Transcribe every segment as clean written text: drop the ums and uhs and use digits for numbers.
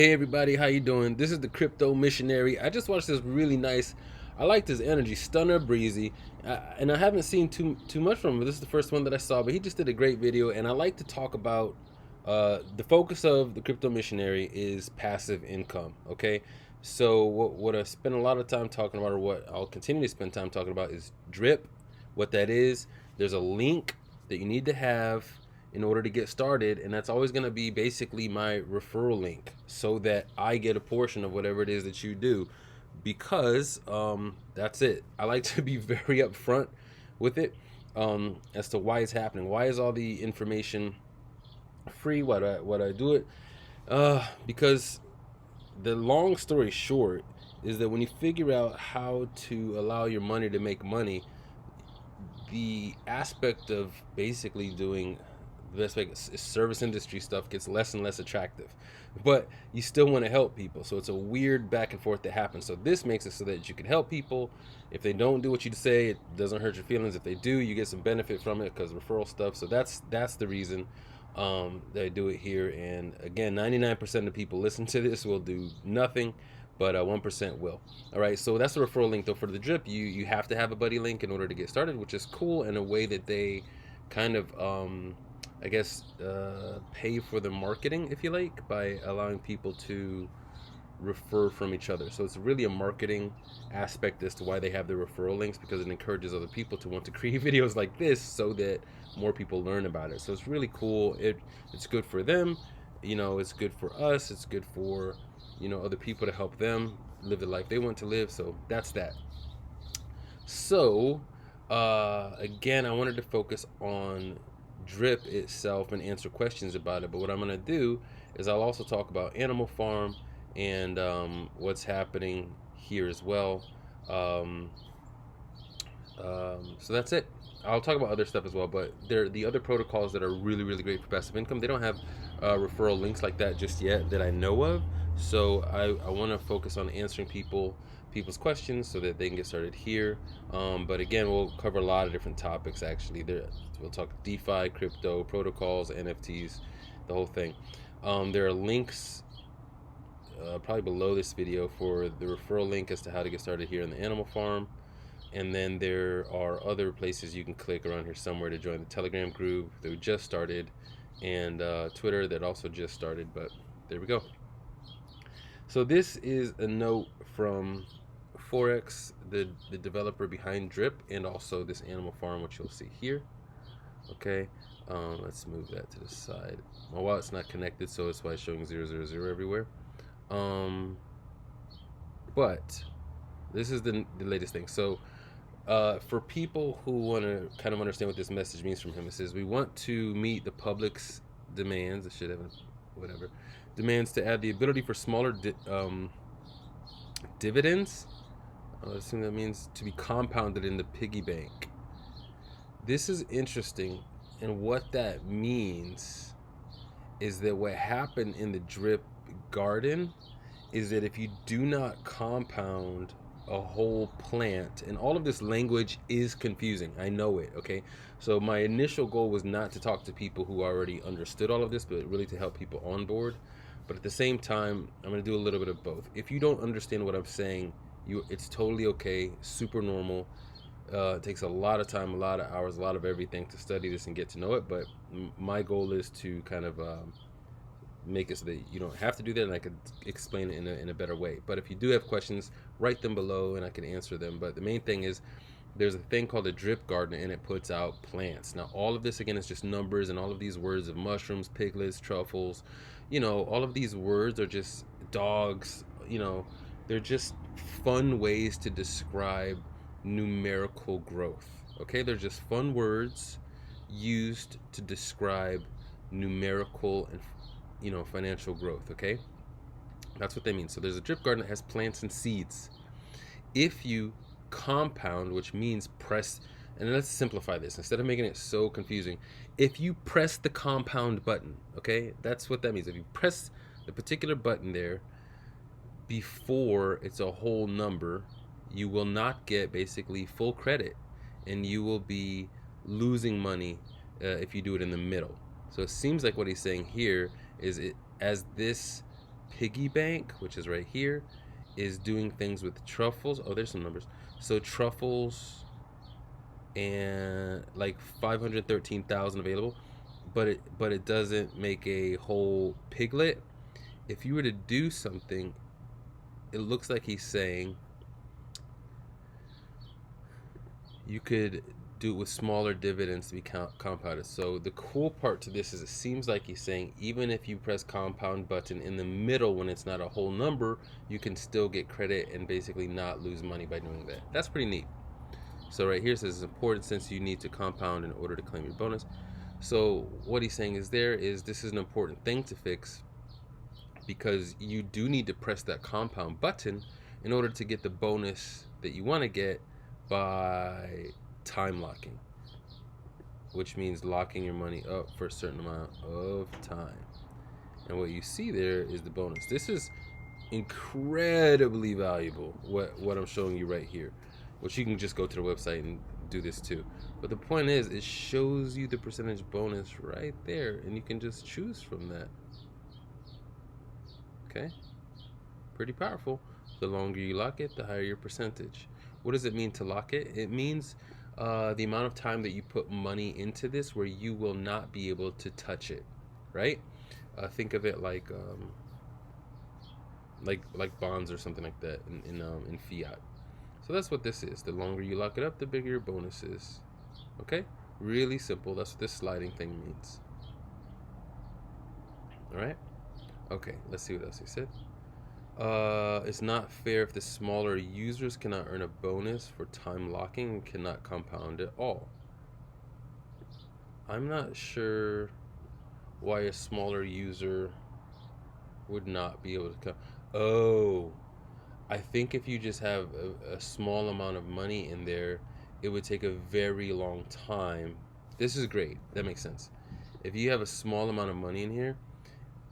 Hey everybody, how you doing? This is the Crypto Missionary. I just watched this really nice. I like his energy, Stunner Breezy, and I haven't seen too much from him. This is the first one that I saw, but he just did a great video, and I like to talk about the focus of the Crypto Missionary is passive income. Okay, so what I spend a lot of time talking about, or what I'll continue to spend time talking about, is drip. What that is, there's a link that you need to have in order to get started, and that's always going to be basically my referral link so that I get a portion of whatever it is that you do, because that's it. I like to be very upfront with it, as to why it's happening. Why is all the information free? Why do I do it? Because the long story short is that when you figure out how to allow your money to make money, the aspect of basically doing the best way service industry stuff gets less and less attractive, but you still want to help people, so it's a weird back and forth that happens. So this makes it so that you can help people. If they don't do what you say, it doesn't hurt your feelings. If they do, you get some benefit from it because referral stuff. So that's the reason that I do it here. And again, 99% of people listen to this will do nothing, but 1% will. All right, so that's the referral link. Though for the drip, you have to have a buddy link in order to get started, which is cool, in a way that they kind of I guess pay for the marketing, if you like, by allowing people to refer from each other. So it's really a marketing aspect as to why they have the referral links, because it encourages other people to want to create videos like this so that more people learn about it. So it's really cool. It's good for them, it's good for us, it's good for other people to help them live the life they want to live. So that's that. So again, I wanted to focus on drip itself and answer questions about it, but what I'm going to do is I'll also talk about Animal Farm and what's happening here as well. um, so that's it. I'll talk about other stuff as well, but there are the other protocols that are really, really great for passive income. They don't have referral links like that just yet that I know of. So I want to focus on answering people's questions so that they can get started here. But again, we'll cover a lot of different topics. Actually, we'll talk DeFi, crypto, protocols, NFTs, the whole thing. There are links probably below this video for the referral link as to how to get started here in the Animal Farm. And then there are other places you can click around here somewhere to join the Telegram group that we just started, and Twitter that also just started. But there we go. So this is a note from Forex, the developer behind Drip, and also this Animal Farm, which you'll see here. Okay, let's move that to the side. My wallet's not connected, so that's why it's showing 000 everywhere. But this is the latest thing. So for people who want to kind of understand what this message means from him, it says we want to meet the public's demands. It should have whatever demands to add the ability for smaller dividends. I assume that means to be compounded in the piggy bank. This is interesting, and what that means is that what happened in the drip garden is that if you do not compound a whole plant, and all of this language is confusing, I know it, okay? So my initial goal was not to talk to people who already understood all of this, but really to help people on board. But at the same time, I'm going to do a little bit of both. If you don't understand what I'm saying, it's totally okay, super normal. It takes a lot of time, a lot of hours, a lot of everything to study this and get to know it. But my goal is to kind of make it so that you don't have to do that, and I could explain it in a better way. But if you do have questions, write them below and I can answer them. But the main thing is there's a thing called a drip garden, and it puts out plants. Now all of this again is just numbers, and all of these words of mushrooms, piglets, truffles, all of these words are just dogs, they're just fun ways to describe numerical growth. Okay, they're just fun words used to describe numerical and financial growth. Okay, that's what they mean. So there's a drip garden that has plants and seeds. If you compound, which means press, and let's simplify this instead of making it so confusing. If you press the compound button, okay, that's what that means. If you press the particular button there before it's a whole number, you will not get basically full credit, and you will be losing money if you do it in the middle. So it seems like what he's saying here is, as this PiggyBank, which is right here, is doing things with truffles. Oh, there's some numbers. So truffles and like 513,000 available, but it doesn't make a whole piglet. If you were to do something, it looks like he's saying you could do it with smaller dividends to be compounded. So the cool part to this is it seems like he's saying even if you press compound button in the middle when it's not a whole number, you can still get credit and basically not lose money by doing that. That's pretty neat. So right here it says it's important since you need to compound in order to claim your bonus. So what he's saying is this is an important thing to fix, because you do need to press that compound button in order to get the bonus that you want to get by time locking, which means locking your money up for a certain amount of time. And what you see there is the bonus. This is incredibly valuable, what I'm showing you right here, which you can just go to the website and do this too. But the point is, it shows you the percentage bonus right there, and you can just choose from that. Okay, pretty powerful. The longer you lock it, the higher your percentage. What does it mean to lock it? It means the amount of time that you put money into this where you will not be able to touch it, right? Think of it like bonds or something like that in fiat. So that's what this is. The longer you lock it up, the bigger your bonus is. Okay, really simple. That's what this sliding thing means. All right. Okay, let's see what else he said. It's not fair if the smaller users cannot earn a bonus for time locking and cannot compound at all. I'm not sure why a smaller user would not be able to come. Oh, I think if you just have a small amount of money in there, it would take a very long time. This is great. That makes sense. If you have a small amount of money in here,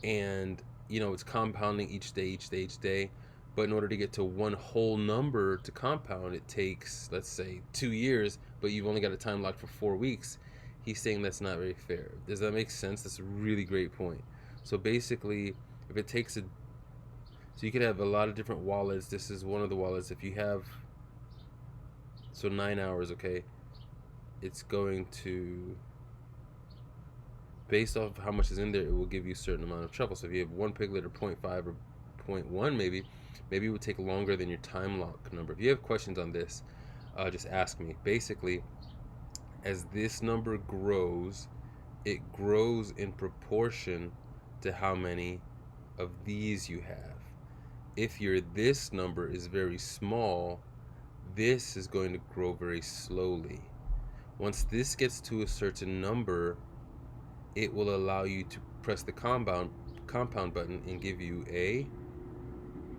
and it's compounding each day, but in order to get to one whole number to compound, it takes, let's say, 2 years, but you've only got a time lock for 4 weeks. He's saying that's not very fair. Does that make sense? That's a really great point. So basically, if it takes so you could have a lot of different wallets. This is one of the wallets. If you have, so 9 hours, okay, it's going to, based off of how much is in there, it will give you a certain amount of truffle. So if you have 1 piglet or 0.5 or 0.1, maybe it would take longer than your time lock number. If you have questions on this, just ask me. Basically, as this number grows, it grows in proportion to how many of these you have. If this number is very small, this is going to grow very slowly. Once this gets to a certain number, it will allow you to press the compound button and give you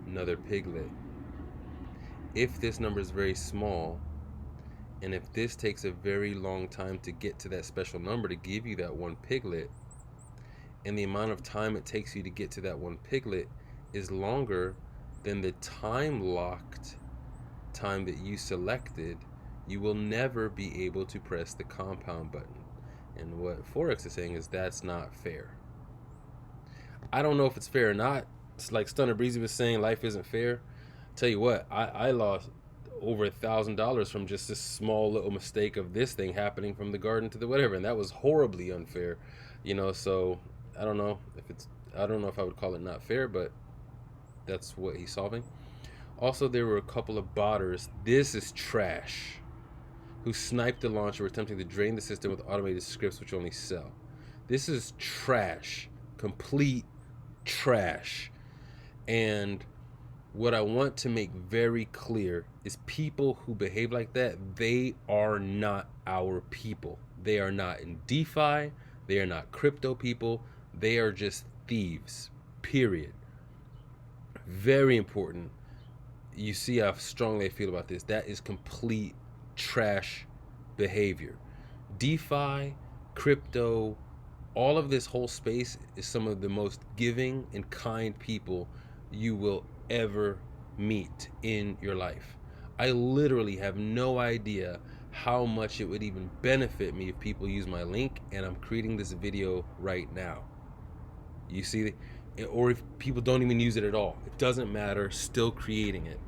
another piglet. If this number is very small, and if this takes a very long time to get to that special number to give you that 1 piglet, and the amount of time it takes you to get to that 1 piglet is longer than the time locked time that you selected, you will never be able to press the compound button. And what Forex is saying is that's not fair. I don't know if it's fair or not. It's like Stunna Breezy was saying, life isn't fair. Tell you what, I lost over $1,000 from just this small little mistake of this thing happening from the garden to the whatever, and that was horribly unfair. So I don't know if I would call it not fair, but that's what he's solving. Also, there were a couple of botters. This is trash, who sniped the launcher, attempting to drain the system with automated scripts which only sell. This is trash, complete trash. And what I want to make very clear is people who behave like that, they are not our people. They are not in DeFi. They are not crypto people. They are just thieves, period. Very important. You see how strongly I feel about this. That is complete trash behavior. DeFi, crypto, all of this whole space is some of the most giving and kind people you will ever meet in your life. I literally have no idea how much it would even benefit me if people use my link, and I'm creating this video right now. You see, or if people don't even use it at all, it doesn't matter, still creating it.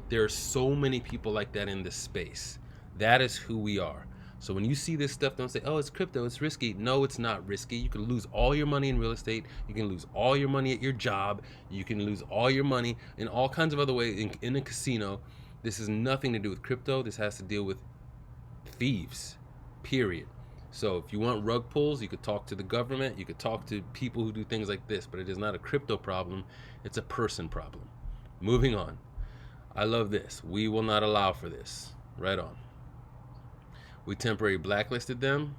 There are so many people like that in this space. That is who we are. So when you see this stuff, don't say, oh, it's crypto, it's risky. No, it's not risky. You can lose all your money in real estate. You can lose all your money at your job. You can lose all your money in all kinds of other ways in a casino. This has nothing to do with crypto. This has to deal with thieves, period. So if you want rug pulls, you could talk to the government. You could talk to people who do things like this, but it is not a crypto problem. It's a person problem. Moving on. I love this. We will not allow for this. Right on. We temporarily blacklisted them,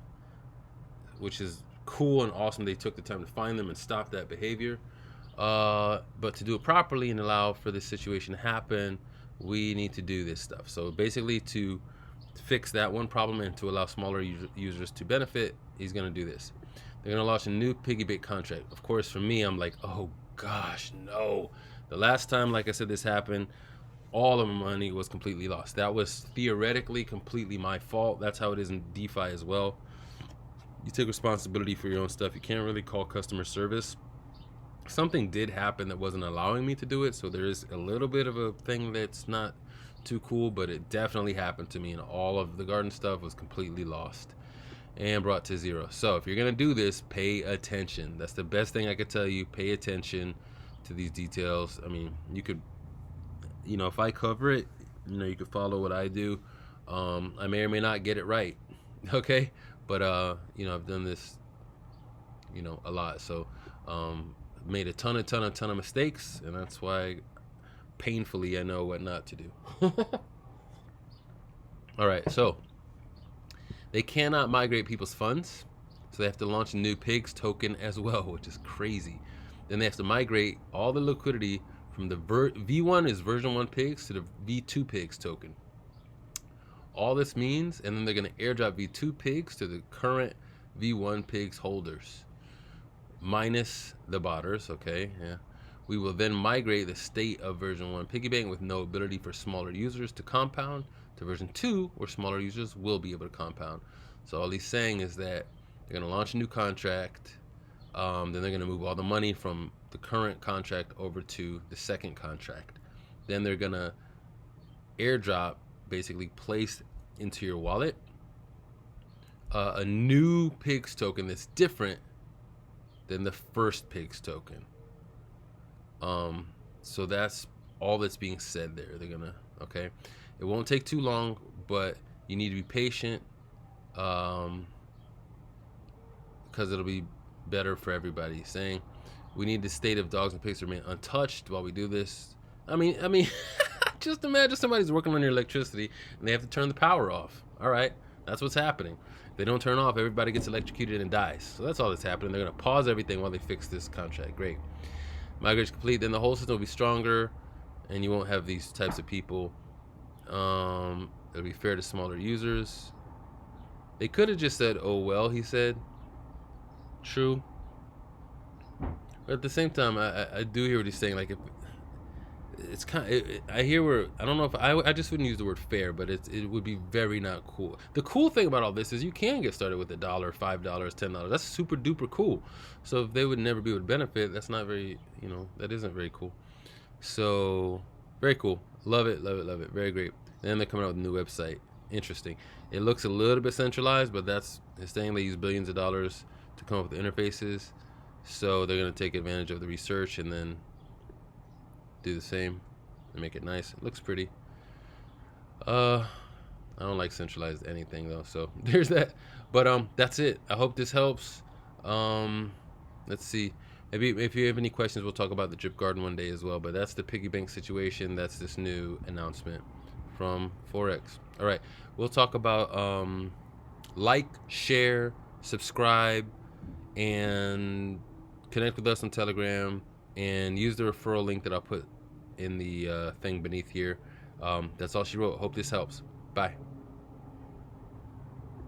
which is cool and awesome. They took the time to find them and stop that behavior. But to do it properly and allow for this situation to happen, we need to do this stuff. So basically, to fix that one problem and to allow smaller users to benefit, he's going to do this. They're going to launch a new PiggyBank contract. Of course, for me, I'm like, oh gosh, no. The last time, like I said, this happened, all of my money was completely lost. That was theoretically completely my fault. That's how it is in DeFi as well. You take responsibility for your own stuff. You can't really call customer service. Something did happen that wasn't allowing me to do it, so there is a little bit of a thing that's not too cool, but it definitely happened to me, and all of the garden stuff was completely lost and brought to zero. So if you're gonna do this, pay attention. That's the best thing I could tell you. Pay attention to these details. I mean, you could, if I cover it, you could follow what I do. I may or may not get it right, okay? But I've done this, a lot. So made a ton of mistakes, and that's why painfully I know what not to do. All right, so they cannot migrate people's funds, so they have to launch a new pigs token as well, which is crazy. Then they have to migrate all the liquidity from the V1 is version 1 pigs to the V2 pigs token. All this means, and then they're going to airdrop V2 pigs to the current V1 pigs holders, minus the botters. Okay, yeah. We will then migrate the state of version 1 PiggyBank with no ability for smaller users to compound to version 2, where smaller users will be able to compound. So all he's saying is that they're going to launch a new contract. Then they're going to move all the money from the current contract over to the second contract. Then they're going to airdrop, basically place into your wallet, a new pigs token that's different than the first pigs token. So that's all that's being said there. They're gonna, okay, it won't take too long, but you need to be patient, because it'll be better for everybody. Saying we need the state of dogs and pigs to remain untouched while we do this. I mean, just imagine somebody's working on your electricity and they have to turn the power off. All right, that's what's happening. If they don't turn off, everybody gets electrocuted and dies. So that's all that's happening. They're gonna pause everything while they fix this contract. Great. Migration complete, then the whole system will be stronger, and you won't have these types of people. It'll be fair to smaller users. They could have just said, "Oh well," he said. True. But at the same time, I do hear what he's saying. Like, if it's kind of, I hear where, I don't know if I just wouldn't use the word fair, but it would be very not cool. The cool thing about all this is you can get started with $1, $5, $10. That's super duper cool. So if they would never be able to benefit, that's not very, that isn't very cool. So very cool. Love it, love it, love it. Very great. And then they're coming out with a new website. Interesting. It looks a little bit centralized, but it's saying they use billions of dollars to come up with interfaces. So they're going to take advantage of the research and then do the same and make it nice. It looks pretty. I don't like centralized anything though, so there's that. But that's it. I hope this helps. Let's see. Maybe if you have any questions, we'll talk about the drip garden one day as well. But that's the PiggyBank situation. That's this new announcement from Forex. All right, we'll talk about like, share, subscribe, and connect with us on Telegram, and use the referral link that I'll put in the thing beneath here. That's all she wrote. Hope this helps. Bye.